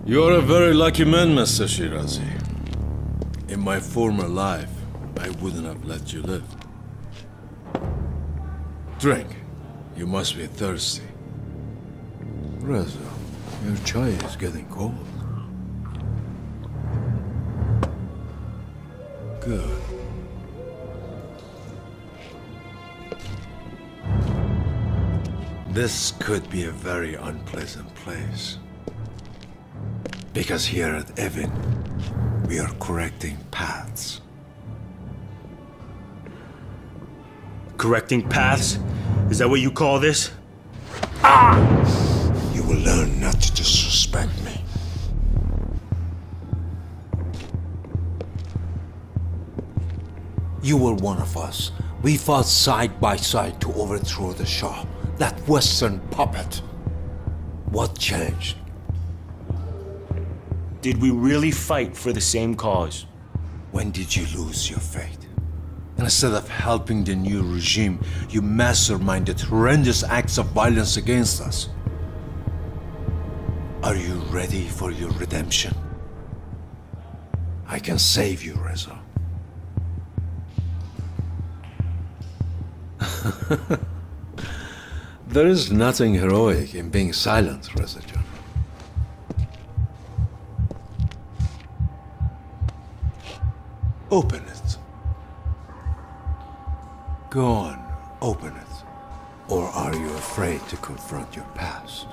You're a very lucky man, Mr. Shirazi. In my former life, I wouldn't have let you live. Drink. You must be thirsty. Reza, your chai is getting cold. Good. This could be a very unpleasant place. Because here at Evin, we are correcting paths. Correcting paths? Is that what you call this? You will learn not to disrespect me. You were one of us. We fought side by side to overthrow the Shah, that Western puppet. What changed? Did we really fight for the same cause? When did you lose your faith? Instead of helping the new regime, you masterminded horrendous acts of violence against us. Are you ready for your redemption? I can save you, Reza. There is nothing heroic in being silent, Reza Can. Open it. Go on, open it. Or are you afraid to confront your past?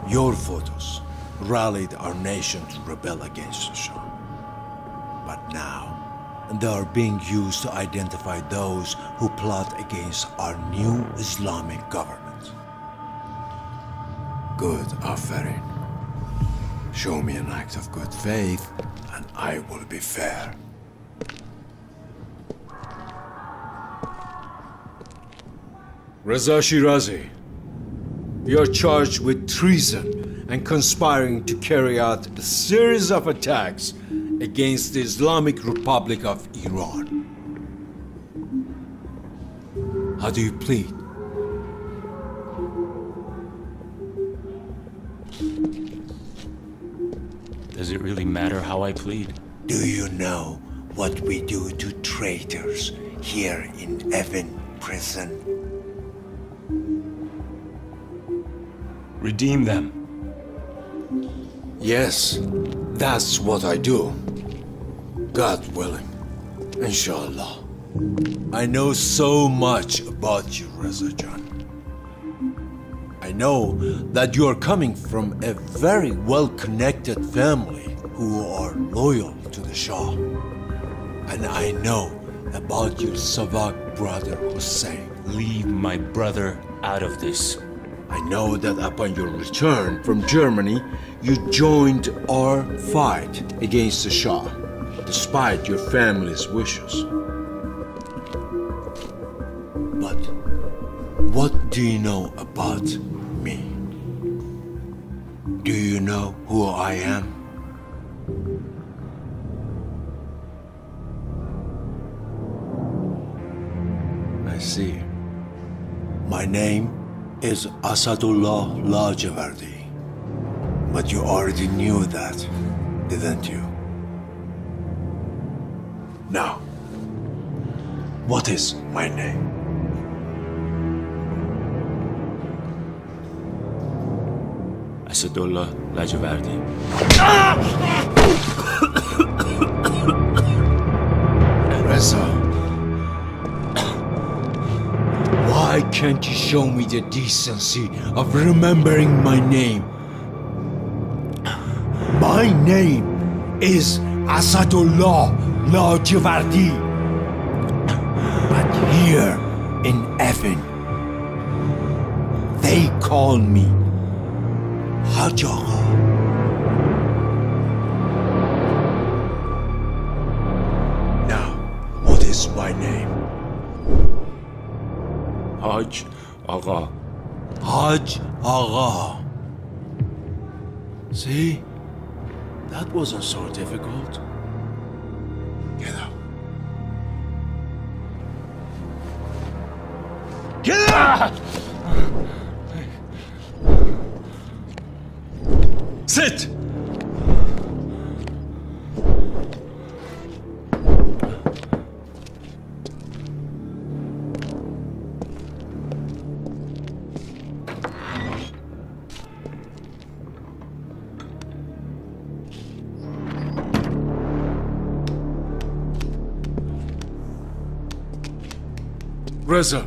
Your photos rallied our nation to rebel against the Shah. But now, they are being used to identify those who plot against our new Islamic government. Good, Aferin. Show me an act of good faith, and I will be fair. Reza Shirazi, you're charged with treason and conspiring to carry out a series of attacks against the Islamic Republic of Iran. How do you plead? Does it really matter how I plead? Do you know what we do to traitors here in Evin prison? Redeem them. Yes, that's what I do. God willing, inshallah. I know so much about you, Reza Can. I know that you are coming from a very well-connected family who are loyal to the Shah. And I know about your Savak brother Hussein. Leave my brother out of this. I know that upon your return from Germany, you joined our fight against the Shah, despite your family's wishes. But what do you know about me? Do you know who I am? I see. My name is Asadullah Lajavardi. But you already knew that, didn't you? Now, what is my name? Asadullah Lajavardi. Reza, why can't you show me the decency of remembering my name? My name is Asadullah Lajavardi. But here in Evin, they call me Hajj. Now, what is my name? Hajj Agha. Hajj Agha. See? That wasn't so difficult. Get up. Get up! Sit! Reza,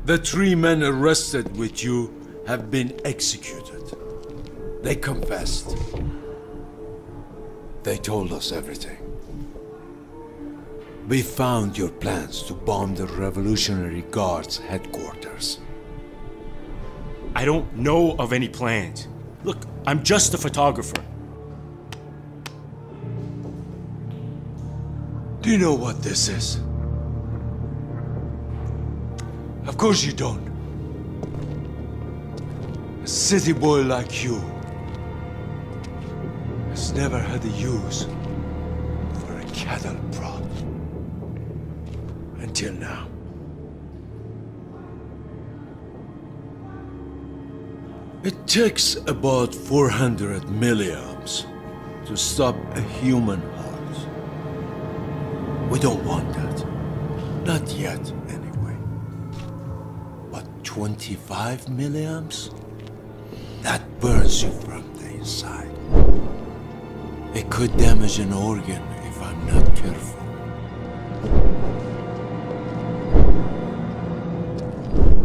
the 3 men arrested with you have been executed. They confessed. They told us everything. We found your plans to bomb the Revolutionary Guard's headquarters. I don't know of any plans. Look, I'm just a photographer. Do you know what this is? Of course you don't. A city boy like you has never had a use for a cattle prod. Until now. It takes about 400 milliamps to stop a human heart. We don't want that. Not yet, anyway. But 25 milliamps? That burns you from the inside. It could damage an organ if I'm not careful.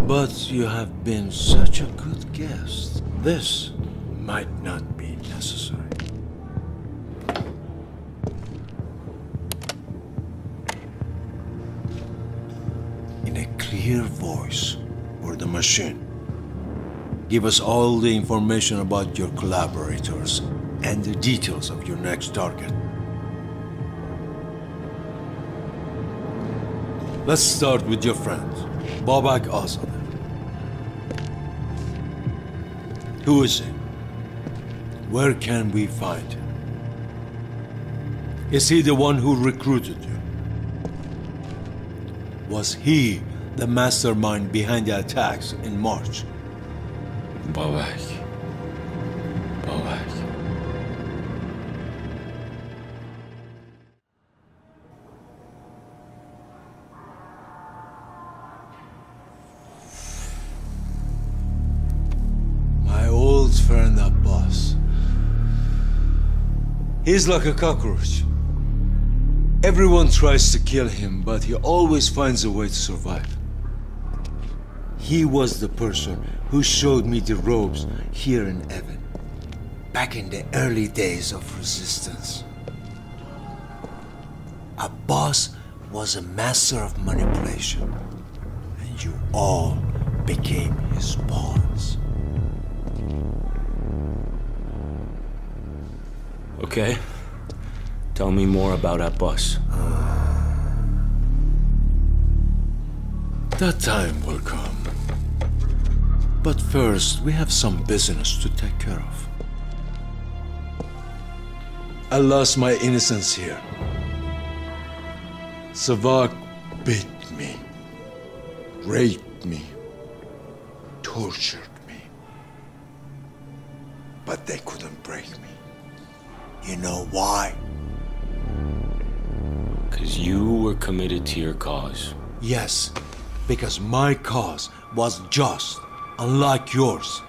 But you have been such a good guest. This might not be necessary. In a clear voice, or the machine, give us all the information about your collaborators and the details of your next target. Let's start with your friend, Babak Azadeh. Who is he? Where can we find him? Is he the one who recruited you? Was he the mastermind behind the attacks in March? Babak. Babak. Friend Abbas. He's like a cockroach. Everyone tries to kill him, but he always finds a way to survive. He was the person who showed me the ropes here in Evan, back in the early days of resistance. Abbas was a master of manipulation, and you all became his pawns. Okay. Tell me more about Abbas. That time will come. But first, we have some business to take care of. I lost my innocence here. Savak beat me, raped me, tortured me. But they couldn't break me. You know why? Because you were committed to your cause. Yes, because my cause was just, unlike yours.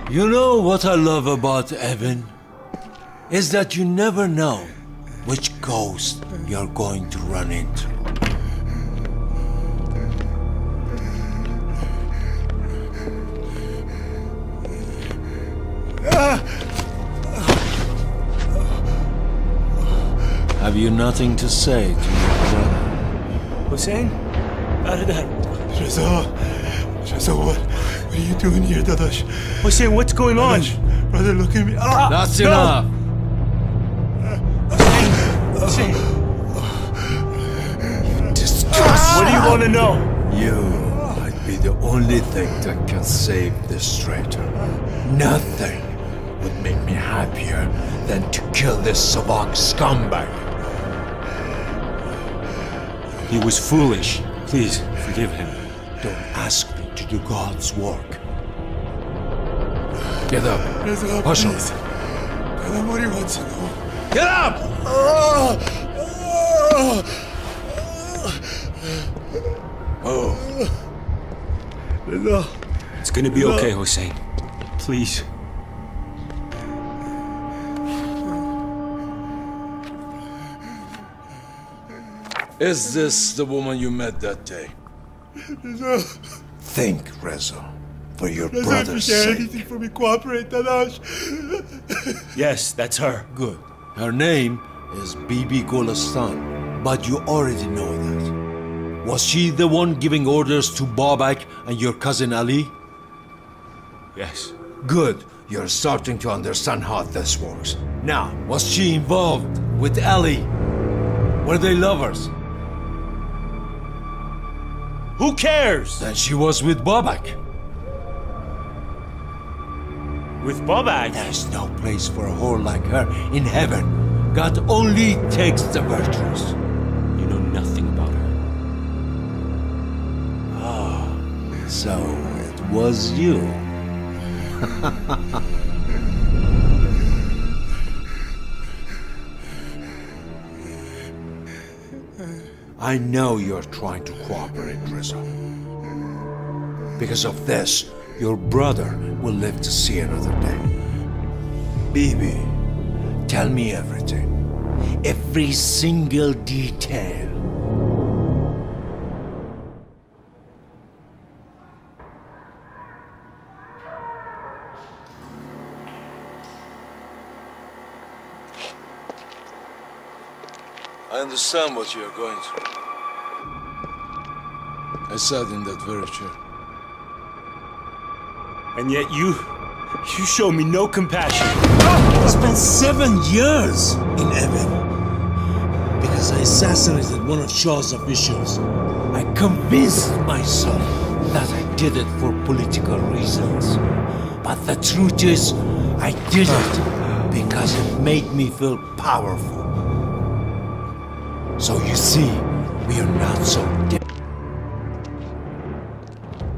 You know what I love about Evan? Is that you never know which ghost you're going to run into. Have you nothing to say to your brother? Hussein? Brother. Reza, what are you doing here, Dadash? Hussein, what's going on? Brother, look at me. That's enough. Hussein. Disgust. What do you want to know? You might be the only thing that can save this traitor. Nothing would make me happier than to kill this Savak scumbag. He was foolish. Please, forgive him. Don't ask me to do God's work. Get up. Reza, Hush please. up. Tell him what he wants to know. Get up! Oh. Reza. It's gonna be okay, Hussein. Please. Is this the woman you met that day? No. Think, Reza, for your Reza, if you brother's care sake. anything for me, cooperate, Dadash. Yes, that's her. Good. Her name is Bibi Golistan, but you already know that. Was she the one giving orders to Babak and your cousin Ali? Yes. Good. You're starting to understand how this works. Now, was she involved with Ali? Were they lovers? Who cares? Then she was with Babak. With Babak? There's no place for a whore like her in heaven. God only takes the virtuous. You know nothing about her. So it was you. I know you're trying to cooperate, Reza. Because of this, your brother will live to see another day. Bibi, tell me everything. Every single detail. I understand what you're going through. I sat in that very chair. And yet you show me no compassion. I spent 7 years in Evan because I assassinated one of Shah's officials. I convinced myself that I did it for political reasons. But the truth is, I did it because it made me feel powerful. So you see, we are not so dead.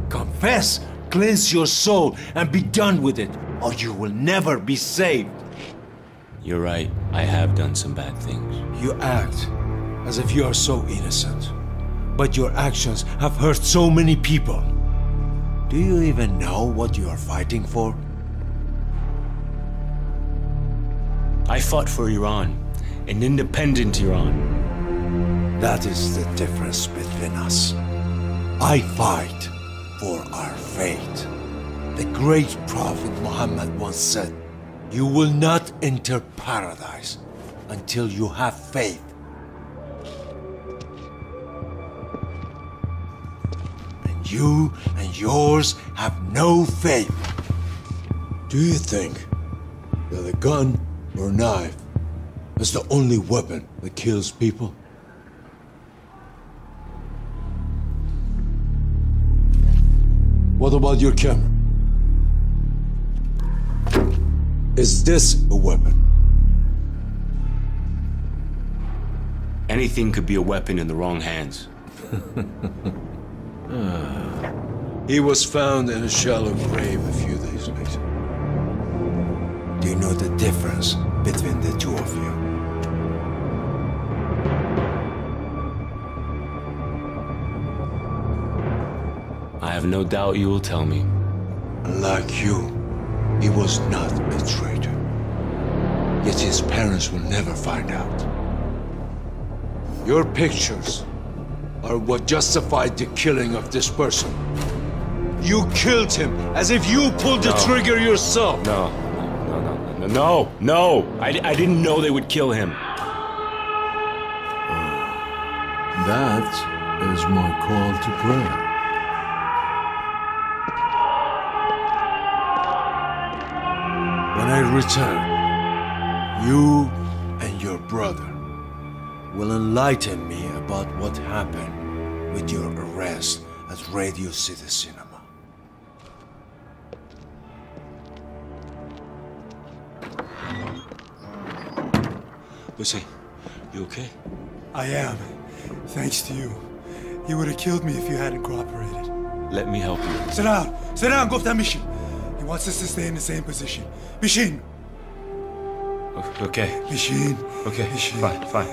Confess, cleanse your soul, and be done with it, or you will never be saved. You're right. I have done some bad things. You act as if you are so innocent, but your actions have hurt so many people. Do you even know what you are fighting for? I fought for Iran, an independent Iran. That is the difference between us. I fight for our faith. The great Prophet Muhammad once said, "You will not enter paradise until you have faith." And you and yours have no faith. Do you think that a gun or knife is the only weapon that kills people? What about your camera? Is this a weapon? Anything could be a weapon in the wrong hands. He was found in a shallow grave a few days later. Do you know the difference between the two of you? I have no doubt you will tell me. Like you, he was not a traitor. Yet his parents will never find out. Your pictures are what justified the killing of this person. You killed him as if you pulled the trigger yourself. No. I didn't know they would kill him. That is my call to prayer. When I return, you and your brother will enlighten me about what happened with your arrest at Radio City Cinema. Hussein, you okay? I am. Thanks to you. You would have killed me if you hadn't cooperated. Let me help you. Sit down. Sit down. Go that mission. He wants us to stay in the same position. Mishin. Okay. Mishin. Okay. Mishin. Fine.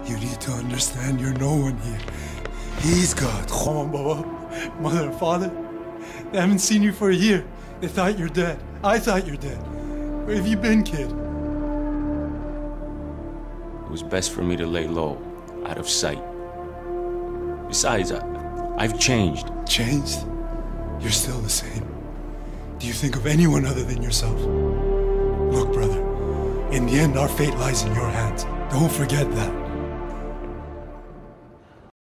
You need to understand you're no one here. He's God. Come on, Baba. Mother and father. They haven't seen you for a year. They thought you're dead. I thought you're dead. Where have you been, kid? It was best for me to lay low, out of sight. Besides, I've changed. Changed? You're still the same. Do you think of anyone other than yourself? Look, brother, in the end, our fate lies in your hands. Don't forget that.